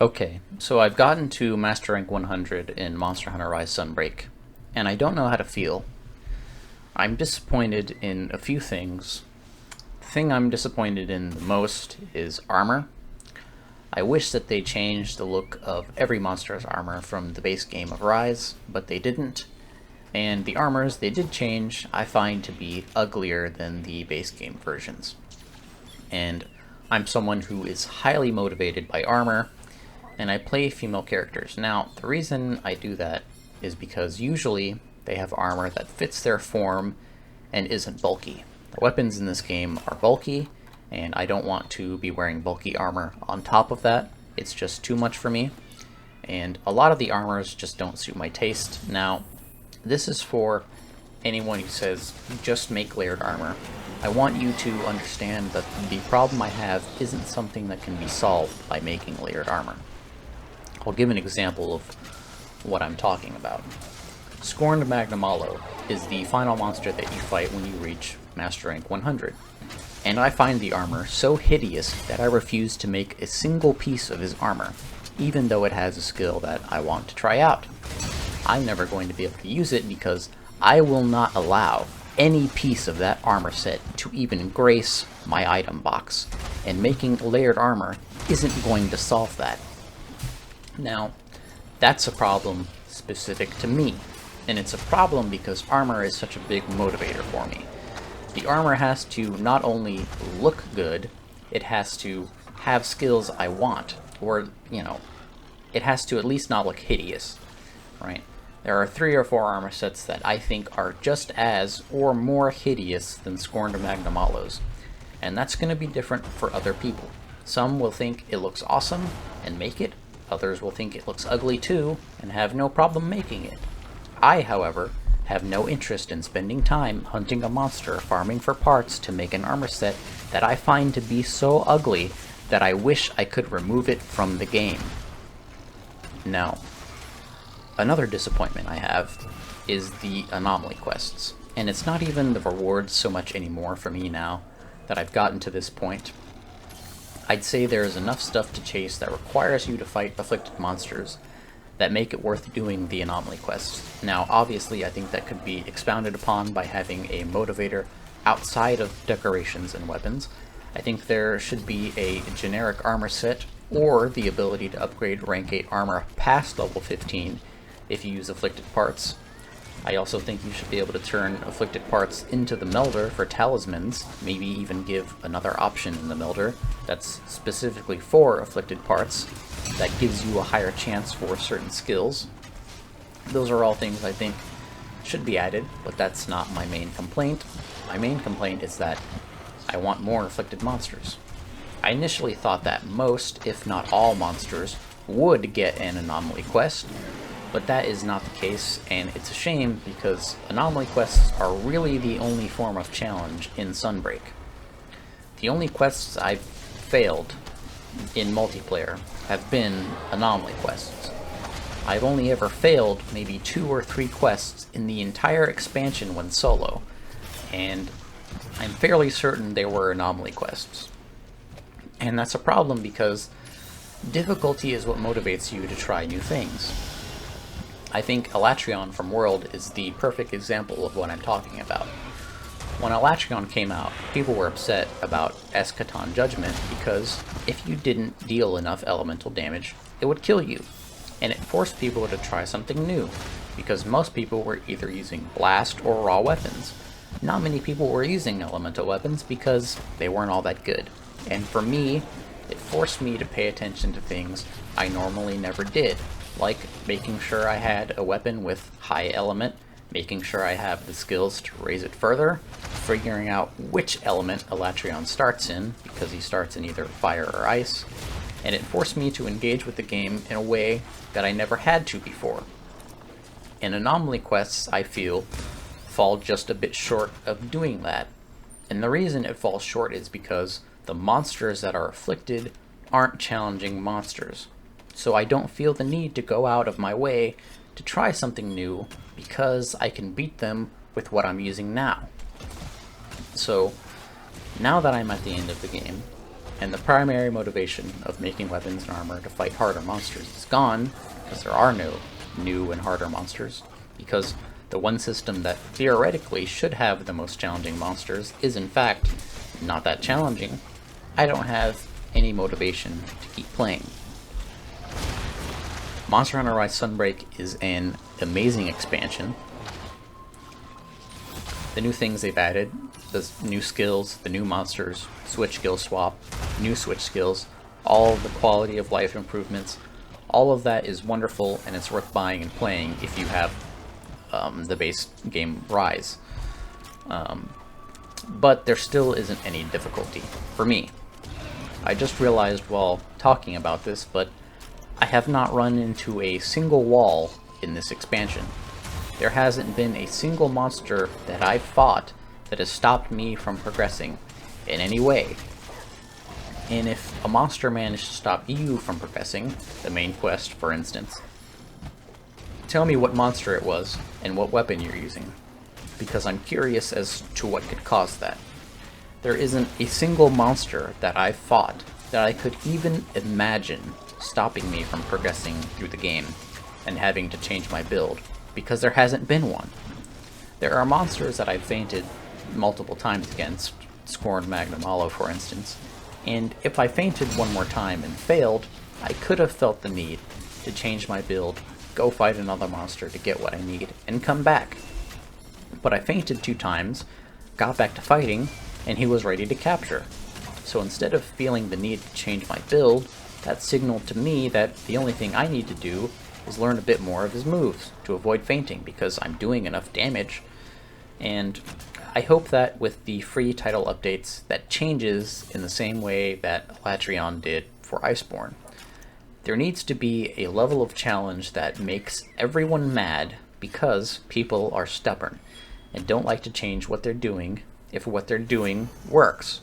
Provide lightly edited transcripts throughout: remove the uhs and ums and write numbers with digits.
Okay, so I've gotten to Master Rank 100 in Monster Hunter Rise Sunbreak, and I don't know how to feel. I'm disappointed in a few things. The thing I'm disappointed in the most is armor. I wish that they changed the look of every monster's armor from the base game of Rise, but they didn't. And the armors they did change, I find to be uglier than the base game versions. And I'm someone who is highly motivated by armor, and I play female characters. Now, the reason I do that is because usually they have armor that fits their form and isn't bulky. The weapons in this game are bulky, and I don't want to be wearing bulky armor on top of that. It's just too much for me, and a lot of the armors just don't suit my taste. Now, this is for anyone who says, just make layered armor. I want you to understand that the problem I have isn't something that can be solved by making layered armor. I'll give an example of what I'm talking about. Scorned Magnamalo is the final monster that you fight when you reach Master Rank 100. And I find the armor so hideous that I refuse to make a single piece of his armor, even though it has a skill that I want to try out. I'm never going to be able to use it because I will not allow any piece of that armor set to even grace my item box, and making layered armor isn't going to solve that. Now, that's a problem specific to me, and it's a problem because armor is such a big motivator for me. The armor has to not only look good, it has to have skills I want, or, it has to at least not look hideous, right? There are 3 or 4 armor sets that I think are just as or more hideous than Scorned Magnamalo's, and that's going to be different for other people. Some will think it looks awesome and make it, others will think it looks ugly too and have no problem making it. I, however, have no interest in spending time hunting a monster farming for parts to make an armor set that I find to be so ugly that I wish I could remove it from the game. Now, another disappointment I have is the anomaly quests, and it's not even the rewards so much anymore for me now that I've gotten to this point. I'd say there is enough stuff to chase that requires you to fight afflicted monsters that make it worth doing the anomaly quests. Now, obviously, I think that could be expounded upon by having a motivator outside of decorations and weapons. I think there should be a generic armor set, or the ability to upgrade rank 8 armor past level 15 if you use afflicted parts. I also think you should be able to turn afflicted parts into the melder for talismans, maybe even give another option in the melder that's specifically for afflicted parts that gives you a higher chance for certain skills. Those are all things I think should be added, but that's not my main complaint. My main complaint is that I want more afflicted monsters. I initially thought that most, if not all, monsters would get an anomaly quest, but that is not the case, and it's a shame because anomaly quests are really the only form of challenge in Sunbreak. The only quests I've failed in multiplayer have been anomaly quests. I've only ever failed maybe 2 or 3 quests in the entire expansion when solo, and I'm fairly certain they were anomaly quests. And that's a problem because difficulty is what motivates you to try new things. I think Elatrion from World is the perfect example of what I'm talking about. When Elatrion came out, people were upset about Eschaton Judgment because if you didn't deal enough elemental damage, it would kill you. And it forced people to try something new, because most people were either using blast or raw weapons. Not many people were using elemental weapons because they weren't all that good. And for me, it forced me to pay attention to things I normally never did, like making sure I had a weapon with high element, making sure I have the skills to raise it further, figuring out which element Elatrion starts in, because he starts in either fire or ice, and it forced me to engage with the game in a way that I never had to before. And anomaly quests, I feel, fall just a bit short of doing that. And the reason it falls short is because the monsters that are afflicted aren't challenging monsters. So I don't feel the need to go out of my way to try something new because I can beat them with what I'm using now. So now that I'm at the end of the game, And the primary motivation of making weapons and armor to fight harder monsters is gone, because there are no new and harder monsters, because the one system that theoretically should have the most challenging monsters is in fact not that challenging. I don't have any motivation to keep playing. Monster Hunter Rise Sunbreak is an amazing expansion. The new things they've added, the new skills, the new monsters, switch skill swap, new switch skills, all the quality of life improvements, all of that is wonderful, and it's worth buying and playing if you have the base game Rise. But there still isn't any difficulty for me. I just realized while talking about this, but I have not run into a single wall in this expansion. There hasn't been a single monster that I've fought that has stopped me from progressing in any way. And if a monster managed to stop you from progressing, the main quest for instance, tell me what monster it was and what weapon you're using, because I'm curious as to what could cause that. There isn't a single monster that I've fought that I could even imagine stopping me from progressing through the game and having to change my build, because there hasn't been one. There are monsters that I've fainted multiple times against, Scorned Magnum Hollow for instance, and if I fainted one more time and failed, I could have felt the need to change my build, go fight another monster to get what I need, and come back. But I fainted 2 times, got back to fighting, and he was ready to capture. So instead of feeling the need to change my build, that signaled to me that the only thing I need to do is learn a bit more of his moves to avoid fainting, because I'm doing enough damage. And I hope that with the free title updates, that changes in the same way that Latrion did for Iceborne. There needs to be a level of challenge that makes everyone mad, because people are stubborn and don't like to change what they're doing if what they're doing works.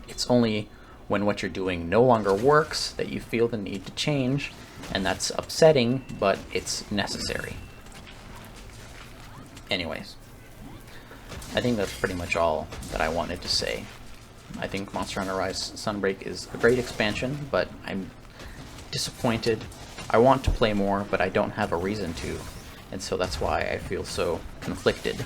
It's only when what you're doing no longer works that you feel the need to change, and that's upsetting, but it's necessary. Anyways, I think that's pretty much all that I wanted to say. I think Monster Hunter Rise Sunbreak is a great expansion, but I'm disappointed. I want to play more, but I don't have a reason to, and so that's why I feel so conflicted.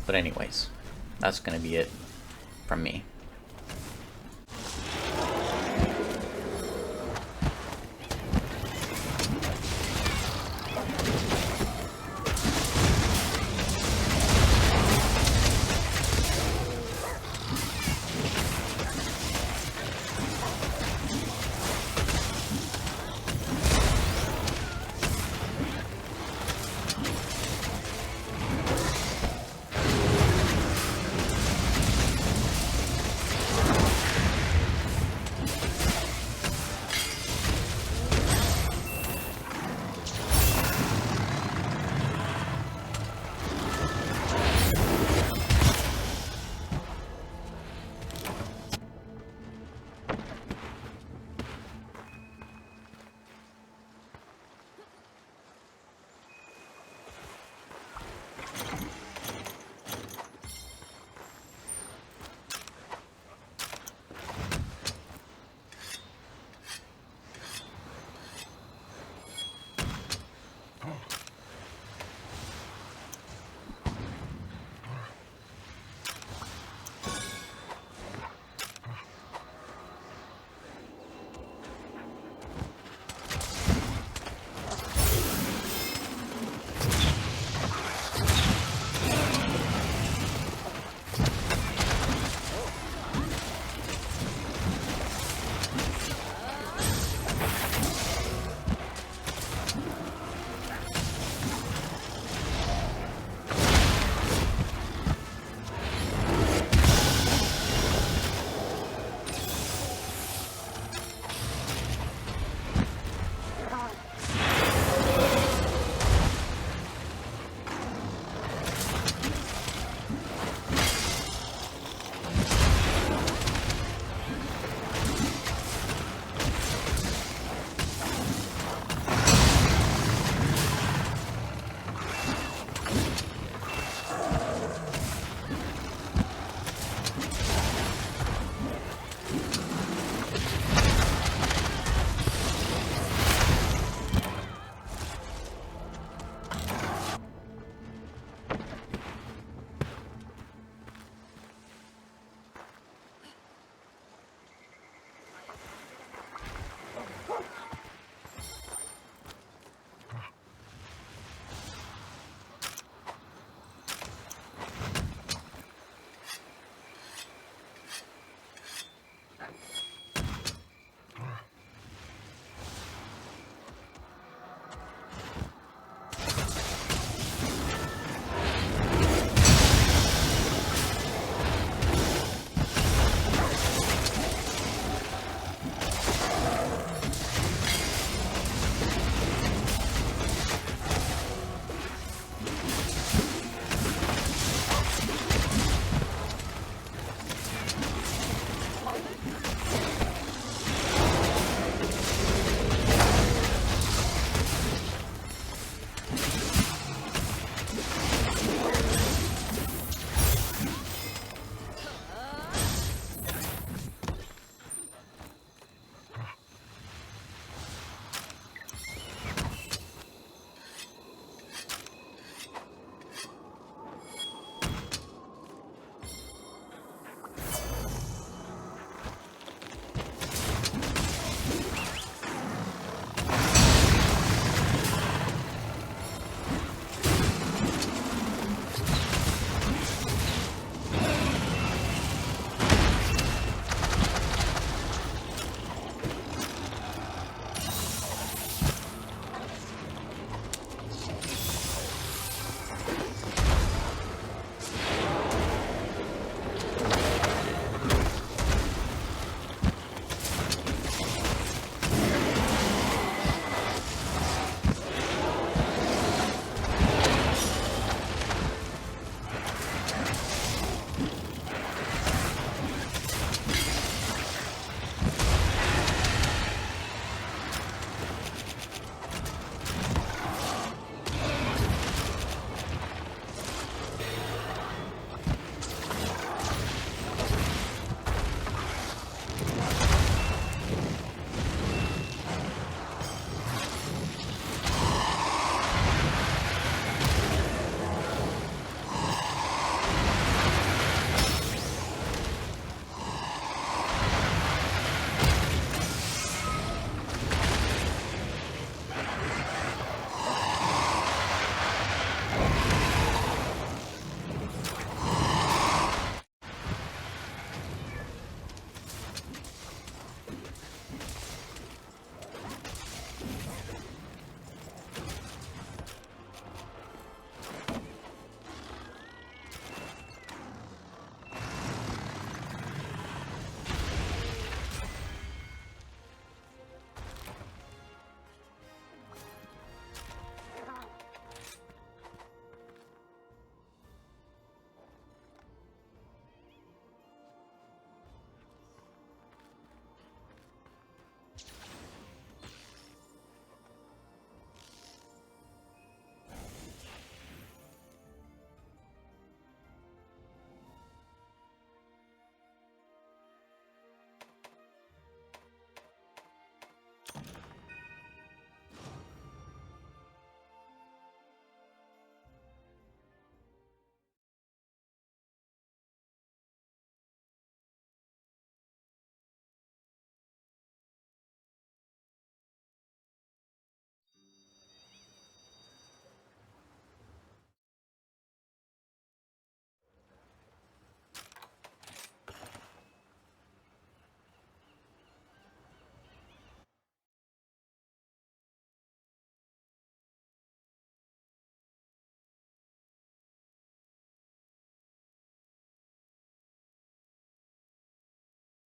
But anyways, that's gonna be it from me.